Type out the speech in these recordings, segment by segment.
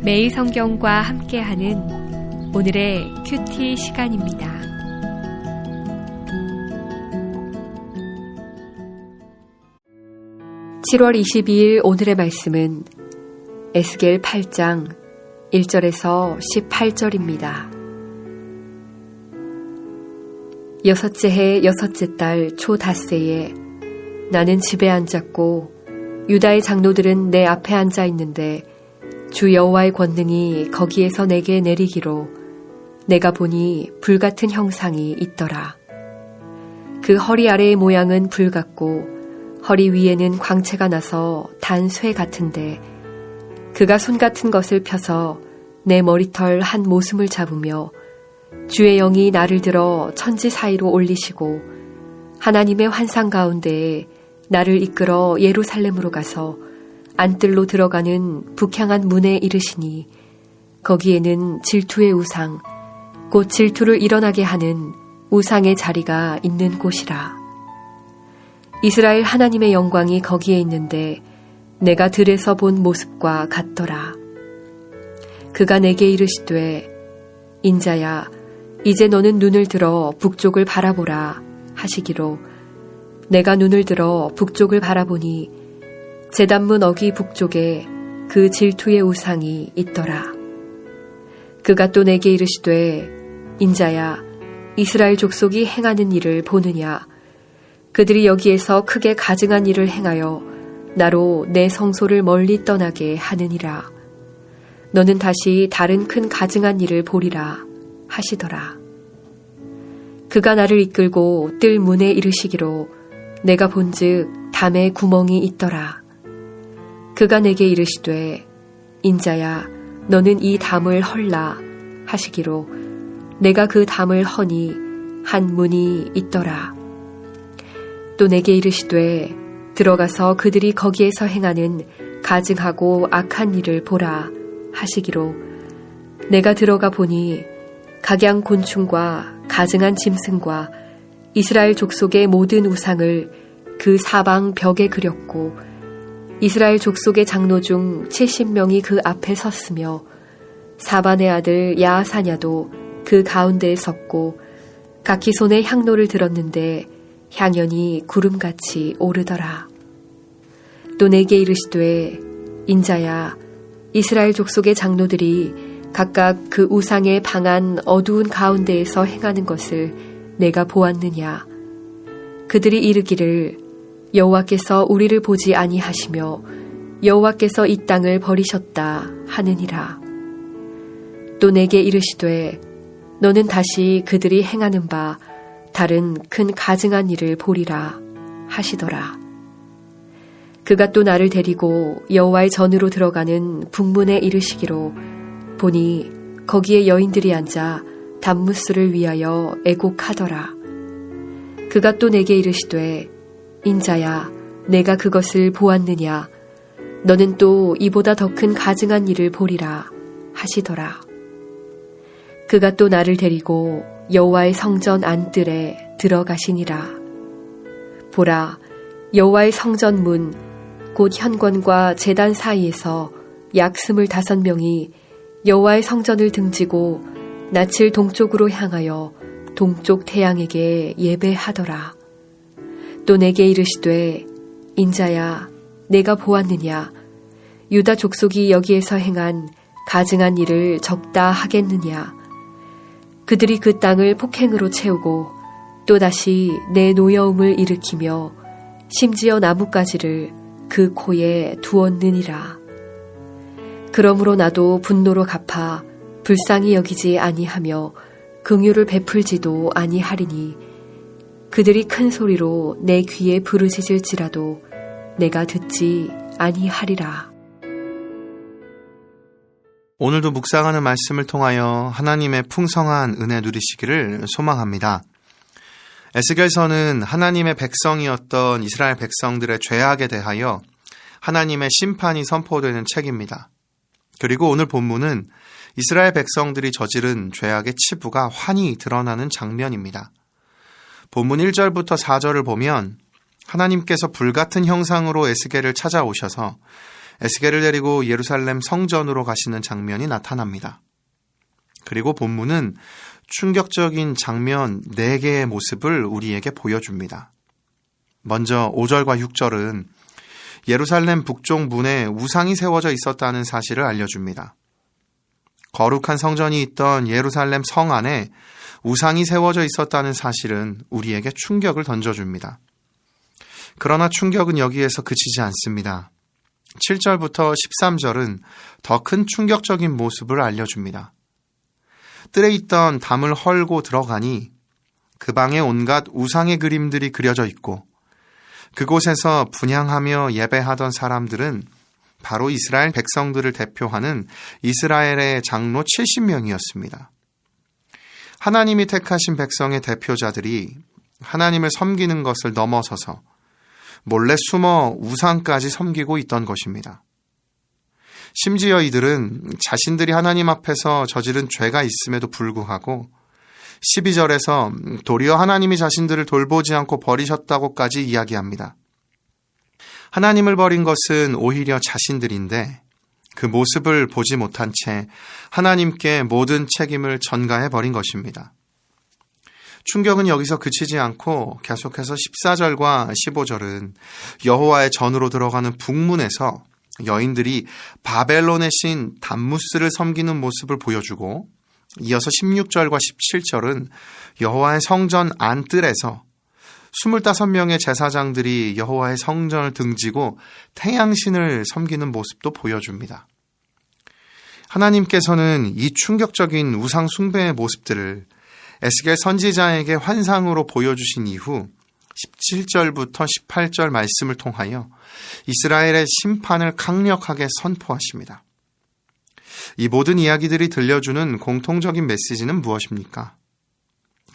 매일 성경과 함께하는 오늘의 큐티 시간입니다. (7월 22일) 오늘의 말씀은 에스겔 8장 1절에서 18절입니다. 여섯째 해 여섯째 달 초 닷새에 나는 집에 앉았고 유다의 장로들은 내 앞에 앉아 있는데 주 여호와의 권능이 거기에서 내게 내리기로 내가 보니 불같은 형상이 있더라. 그 허리 아래의 모양은 불 같고 허리 위에는 광채가 나서 단 쇠 같은데 그가 손 같은 것을 펴서 내 머리털 한 모슴을 잡으며 주의 영이 나를 들어 천지 사이로 올리시고 하나님의 환상 가운데에 나를 이끌어 예루살렘으로 가서 안뜰로 들어가는 북향한 문에 이르시니 거기에는 질투의 우상, 곧 질투를 일어나게 하는 우상의 자리가 있는 곳이라. 이스라엘 하나님의 영광이 거기에 있는데 내가 들에서 본 모습과 같더라. 그가 내게 이르시되 인자야 이제 너는 눈을 들어 북쪽을 바라보라 하시기로 내가 눈을 들어 북쪽을 바라보니 제단문 어기 북쪽에 그 질투의 우상이 있더라. 그가 또 내게 이르시되 인자야 이스라엘 족속이 행하는 일을 보느냐. 그들이 여기에서 크게 가증한 일을 행하여 나로 내 성소를 멀리 떠나게 하느니라. 너는 다시 다른 큰 가증한 일을 보리라 하시더라. 그가 나를 이끌고 뜰 문에 이르시기로 내가 본즉 담에 구멍이 있더라. 그가 내게 이르시되 인자야 너는 이 담을 헐라 하시기로 내가 그 담을 허니 한 문이 있더라. 또 내게 이르시되 들어가서 그들이 거기에서 행하는 가증하고 악한 일을 보라 하시기로 내가 들어가 보니 각양 곤충과 가증한 짐승과 이스라엘 족속의 모든 우상을 그 사방 벽에 그렸고 이스라엘 족속의 장로 중 70명이 그 앞에 섰으며 사반의 아들 야하사냐도 그 가운데에 섰고 각기 손에 향로를 들었는데 향연이 구름같이 오르더라. 또 내게 이르시되 인자야 이스라엘 족속의 장로들이 각각 그 우상의 방한 어두운 가운데에서 행하는 것을 내가 보았느냐. 그들이 이르기를 여호와께서 우리를 보지 아니하시며 여호와께서 이 땅을 버리셨다 하느니라. 또 내게 이르시되 너는 다시 그들이 행하는 바 다른 큰 가증한 일을 보리라 하시더라. 그가 또 나를 데리고 여호와의 전으로 들어가는 북문에 이르시기로 보니 거기에 여인들이 앉아 단무스를 위하여 애곡하더라. 그가 또 내게 이르시되 인자야 내가 그것을 보았느냐. 너는 또 이보다 더 큰 가증한 일을 보리라 하시더라. 그가 또 나를 데리고 여호와의 성전 안뜰에 들어가시니라. 보라 여호와의 성전 문 곧 현관과 제단 사이에서 약 25명이 여호와의 성전을 등지고 낯을 동쪽으로 향하여 동쪽 태양에게 예배하더라. 또 내게 이르시되 인자야 내가 보았느냐. 유다 족속이 여기에서 행한 가증한 일을 적다 하겠느냐. 그들이 그 땅을 폭행으로 채우고 또다시 내 노여움을 일으키며 심지어 나뭇가지를 그 코에 두었느니라. 그러므로 나도 분노로 갚아 불쌍히 여기지 아니하며 긍휼을 베풀지도 아니하리니 그들이 큰 소리로 내 귀에 부르짖을지라도 내가 듣지 아니하리라. 오늘도 묵상하는 말씀을 통하여 하나님의 풍성한 은혜 누리시기를 소망합니다. 에스겔서는 하나님의 백성이었던 이스라엘 백성들의 죄악에 대하여 하나님의 심판이 선포되는 책입니다. 그리고 오늘 본문은 이스라엘 백성들이 저지른 죄악의 치부가 환히 드러나는 장면입니다. 본문 1절부터 4절을 보면 하나님께서 불같은 형상으로 에스겔을 찾아오셔서 에스겔을 데리고 예루살렘 성전으로 가시는 장면이 나타납니다. 그리고 본문은 충격적인 장면 4개의 모습을 우리에게 보여줍니다. 먼저 5절과 6절은 예루살렘 북쪽 문에 우상이 세워져 있었다는 사실을 알려줍니다. 거룩한 성전이 있던 예루살렘 성 안에 우상이 세워져 있었다는 사실은 우리에게 충격을 던져줍니다. 그러나 충격은 여기에서 그치지 않습니다. 7절부터 13절은 더 큰 충격적인 모습을 알려줍니다. 뜰에 있던 담을 헐고 들어가니 그 방에 온갖 우상의 그림들이 그려져 있고 그곳에서 분향하며 예배하던 사람들은 바로 이스라엘 백성들을 대표하는 이스라엘의 장로 70명이었습니다. 하나님이 택하신 백성의 대표자들이 하나님을 섬기는 것을 넘어서서 몰래 숨어 우상까지 섬기고 있던 것입니다. 심지어 이들은 자신들이 하나님 앞에서 저지른 죄가 있음에도 불구하고 12절에서 도리어 하나님이 자신들을 돌보지 않고 버리셨다고까지 이야기합니다. 하나님을 버린 것은 오히려 자신들인데 그 모습을 보지 못한 채 하나님께 모든 책임을 전가해 버린 것입니다. 충격은 여기서 그치지 않고 계속해서 14절과 15절은 여호와의 전으로 들어가는 북문에서 여인들이 바벨론의 신 담무스를 섬기는 모습을 보여주고 이어서 16절과 17절은 여호와의 성전 안뜰에서 25명의 제사장들이 여호와의 성전을 등지고 태양신을 섬기는 모습도 보여줍니다. 하나님께서는 이 충격적인 우상 숭배의 모습들을 에스겔 선지자에게 환상으로 보여주신 이후 17절부터 18절 말씀을 통하여 이스라엘의 심판을 강력하게 선포하십니다. 이 모든 이야기들이 들려주는 공통적인 메시지는 무엇입니까?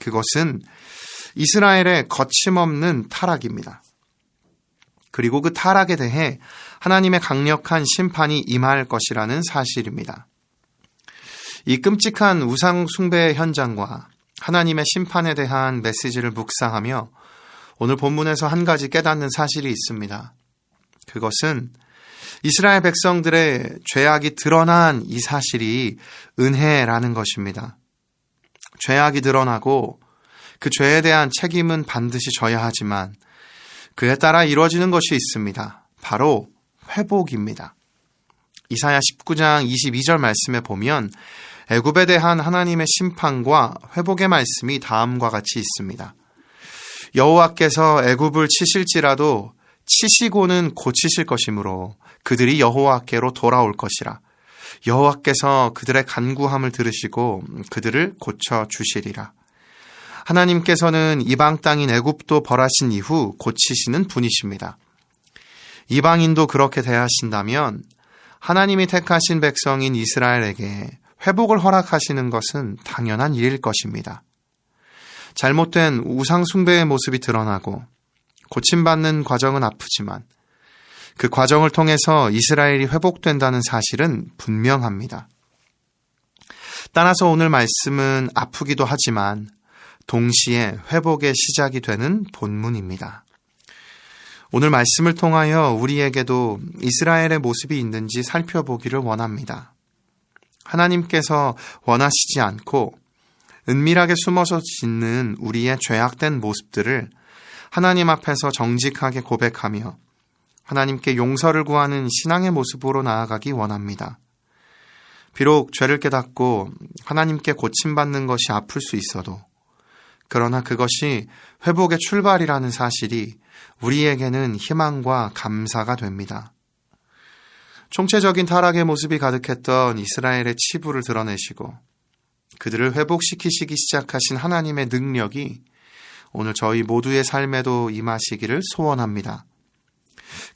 그것은 이스라엘의 거침없는 타락입니다. 그리고 그 타락에 대해 하나님의 강력한 심판이 임할 것이라는 사실입니다. 이 끔찍한 우상 숭배의 현장과 하나님의 심판에 대한 메시지를 묵상하며 오늘 본문에서 한 가지 깨닫는 사실이 있습니다. 그것은 이스라엘 백성들의 죄악이 드러난 이 사실이 은혜라는 것입니다. 죄악이 드러나고 그 죄에 대한 책임은 반드시 져야 하지만 그에 따라 이루어지는 것이 있습니다. 바로 회복입니다. 이사야 19장 22절 말씀에 보면 애굽에 대한 하나님의 심판과 회복의 말씀이 다음과 같이 있습니다. 여호와께서 애굽을 치실지라도 치시고는 고치실 것이므로 그들이 여호와께로 돌아올 것이라. 여호와께서 그들의 간구함을 들으시고 그들을 고쳐주시리라. 하나님께서는 이방 땅인 애굽도 벌하신 이후 고치시는 분이십니다. 이방인도 그렇게 대하신다면 하나님이 택하신 백성인 이스라엘에게 회복을 허락하시는 것은 당연한 일일 것입니다. 잘못된 우상 숭배의 모습이 드러나고 고침받는 과정은 아프지만 그 과정을 통해서 이스라엘이 회복된다는 사실은 분명합니다. 따라서 오늘 말씀은 아프기도 하지만 동시에 회복의 시작이 되는 본문입니다. 오늘 말씀을 통하여 우리에게도 이스라엘의 모습이 있는지 살펴보기를 원합니다. 하나님께서 원하시지 않고 은밀하게 숨어서 짓는 우리의 죄악된 모습들을 하나님 앞에서 정직하게 고백하며 하나님께 용서를 구하는 신앙의 모습으로 나아가기 원합니다. 비록 죄를 깨닫고 하나님께 고침받는 것이 아플 수 있어도 그러나 그것이 회복의 출발이라는 사실이 우리에게는 희망과 감사가 됩니다. 총체적인 타락의 모습이 가득했던 이스라엘의 치부를 드러내시고 그들을 회복시키시기 시작하신 하나님의 능력이 오늘 저희 모두의 삶에도 임하시기를 소원합니다.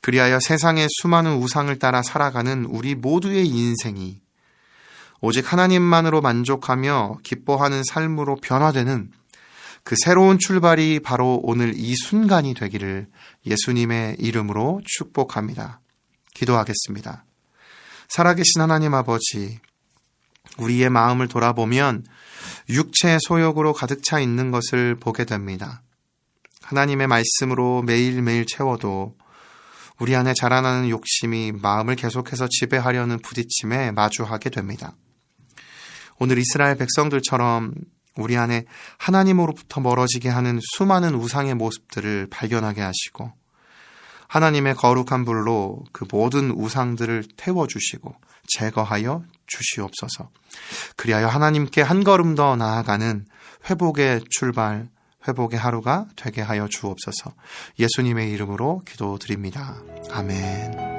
그리하여 세상의 수많은 우상을 따라 살아가는 우리 모두의 인생이 오직 하나님만으로 만족하며 기뻐하는 삶으로 변화되는 그 새로운 출발이 바로 오늘 이 순간이 되기를 예수님의 이름으로 축복합니다. 기도하겠습니다. 살아계신 하나님 아버지, 우리의 마음을 돌아보면 육체의 소욕으로 가득 차 있는 것을 보게 됩니다. 하나님의 말씀으로 매일매일 채워도 우리 안에 자라나는 욕심이 마음을 계속해서 지배하려는 부딪힘에 마주하게 됩니다. 오늘 이스라엘 백성들처럼 우리 안에 하나님으로부터 멀어지게 하는 수많은 우상의 모습들을 발견하게 하시고 하나님의 거룩한 불로 그 모든 우상들을 태워주시고 제거하여 주시옵소서. 그리하여 하나님께 한 걸음 더 나아가는 회복의 출발, 회복의 하루가 되게 하여 주옵소서. 예수님의 이름으로 기도드립니다. 아멘.